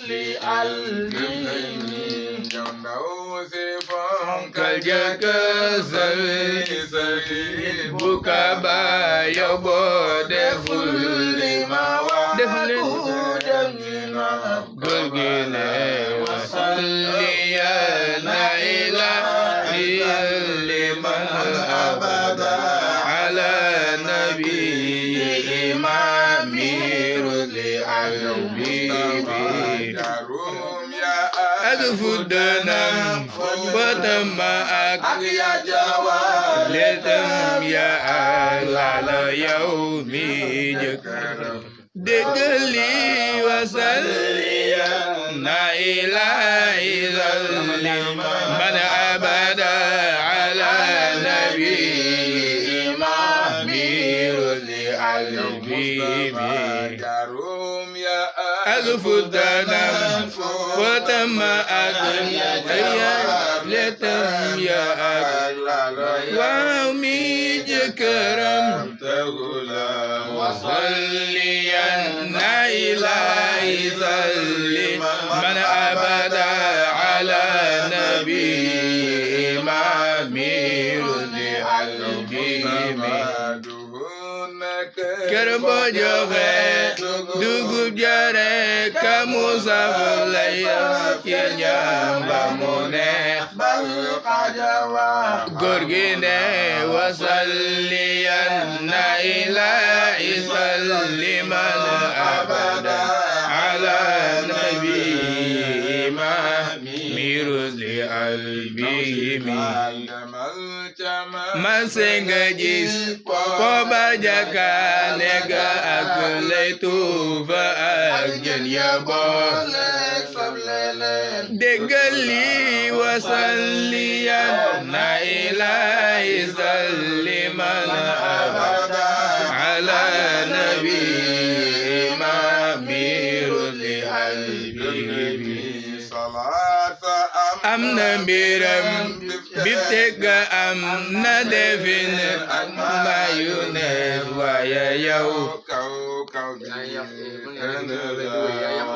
لقلبي جندو سيفون كالجك سلي بكابا يوبو دفل ما دفلنا قلقنا وصلي لا إله لمن أبدا على نبي إمامي رضي قلبي أدفدنا فتما أكيا جواب لتم يا على يومي جكر دقلي وصلي لا إله إلا من أبدا على نبي إمامي رضي قلبي أغفدنا فتما أكيا لتم يا وامي جكرم وصليا لا إله إلا من أبدا على نبي إمامي رضي قلبي كربو جوفي dugub jare kamu saflaya kinyam bamune balqajawa gorgine wasalliyan la ilaha illallah abada ala nabi imami ruzli albihimi masenga jis poba jaka nega akulaitu فأجن يا بولك دقلي وصليا لا إله إلا من أبدا على نبي إمامي رضي قلبي صلاة أمنا برم بفتك أمنا دفن ما ينف ويا يو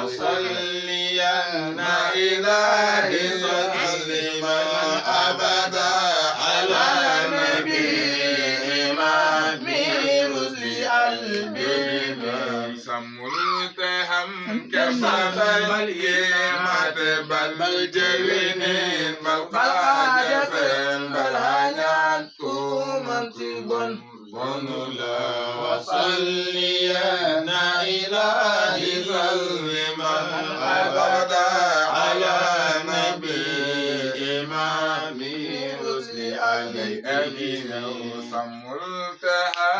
وصليا لا إله إلا الله أبدا على نبي إمامي رسل قلبي سمولتهم كسبل يمات بل جوينين بل قاجفين بل هنيان كومن تبون ونلا وصليا لا إله إلا من أبدا على نبي إمامي رسل عليه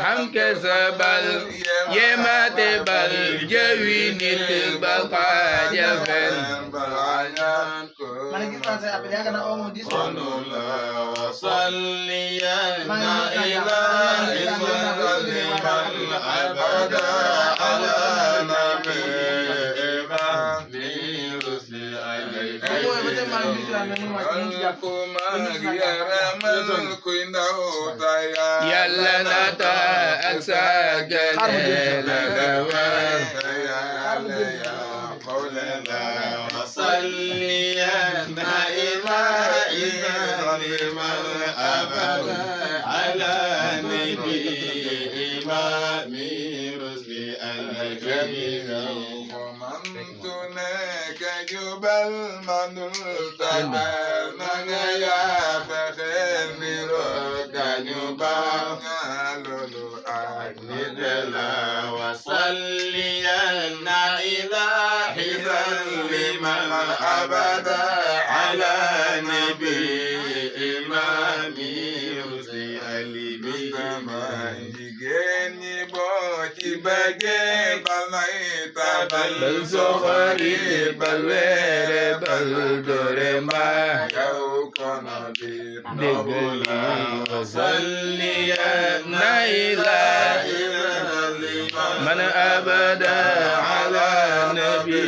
هم كسبل يمات بل جوين البقى جفن ونلا وصليا لا إله إلا من أبدا على نبي إمامي رسل عليه يلا نتا أكساجل لغوان يا قولنا وصليا لا إله إلا من أبدا على نبي إمامي رسل الجميل ومنتناك جبل من التبانا يا فخير نروك جبال لولو أجد لا وصليا لا إله إلا من أبدا على نبي إمامي رسل bage balai tabal sohari balwere baldore ma yau kono dir nobula wasalliya naila man abada ala nabi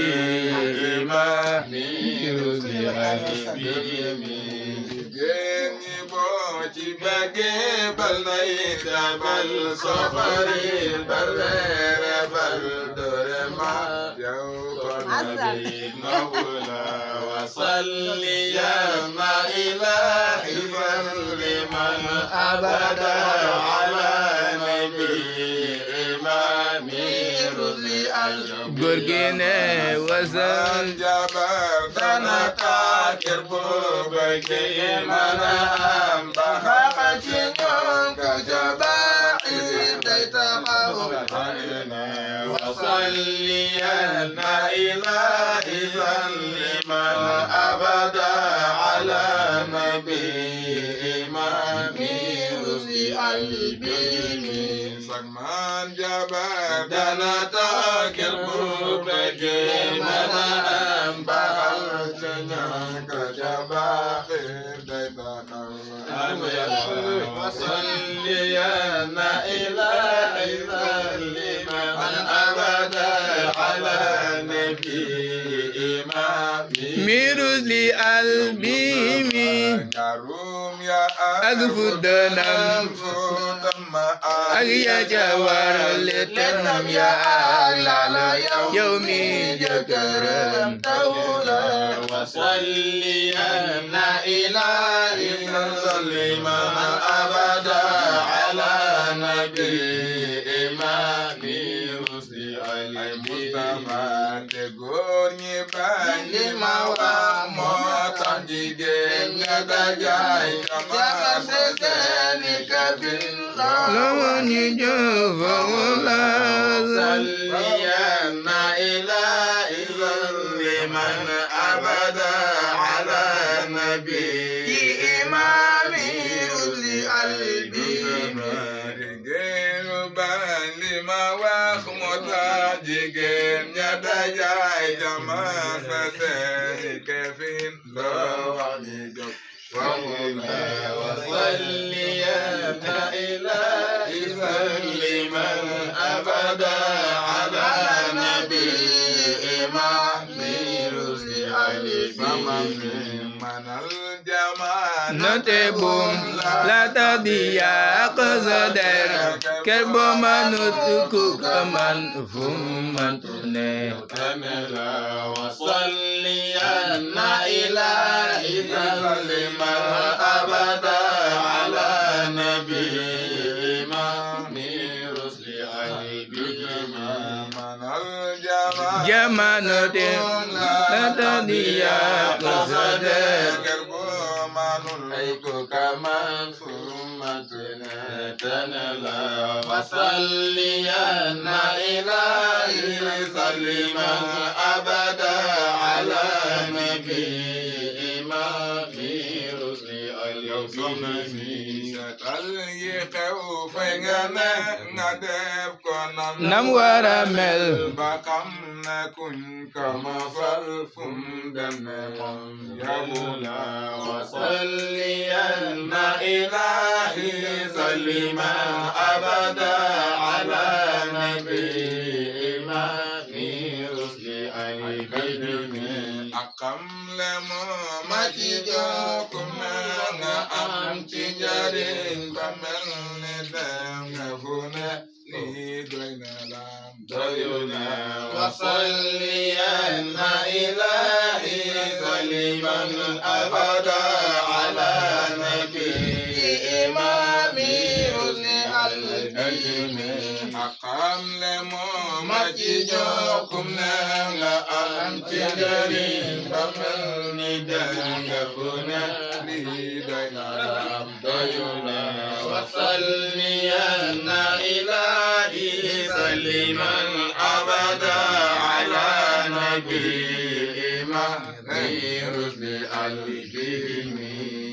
imami ruzi alibimi bage balai tabal sohari balwere baldore ma yau kono نبي مولى وصلي يا ما إلهي سلم أبدا على نبي إمامي رسل الجرجين وزن جبر دنا تاكر بوبك إيمانا بحقتكم كجبائي وصلي يا إلهي سلما أبدا على نبي إمامي رسل البين سلمان جبر دنا تاكر بوبك إيمانا بحقتنا كجبائي وصلي يا إلهي سلما أبدا على نبي إمامي مرسل البيمي كروم يا أغفدنا أغيا جوار لتنم يا أعلى يومي جكرم تولا وصلي يا إلهي سلما أبدا على نبي إمامي رسل المصطفى تقولني بني موامو تنجيجين يدجاي كما سيساني كبيرا لمن يجوف الله صلي يا إلهي سلما أبدا على نبي إمامي رسل البين لما وخمت جيجين يدجاي جما فساني كفين لواني جو وصلي يا إلهي سلما أبدا على نبي إمامي رسل البين نتبوم لا تضيع قصدر كربو منوتكو كمان فمان تنه وصلي يا إلهي سلما أبدا على نبي إمامي رسل البين جمانة لا تضيع قصدر كربو كمان فمان تنه وصلي يا إلهي سلما أبدا على نبي إمامي رسل البين nam wara mel bakam na kun kama falfum dame yabula wasalli anna ilahi salima abada ala nabi imami rusli aibidini akam lemo majido kumana am tijarin bamel nedam ngafuna doyuna wasalli anna ilahi saliman abada ala nabi imami rusli al-ajmi akam lemo majijo kumna la antijari bamal nidan gabuna doyuna wasalli anna ilahi saliman abada ala nabi imami rusli al-ajmi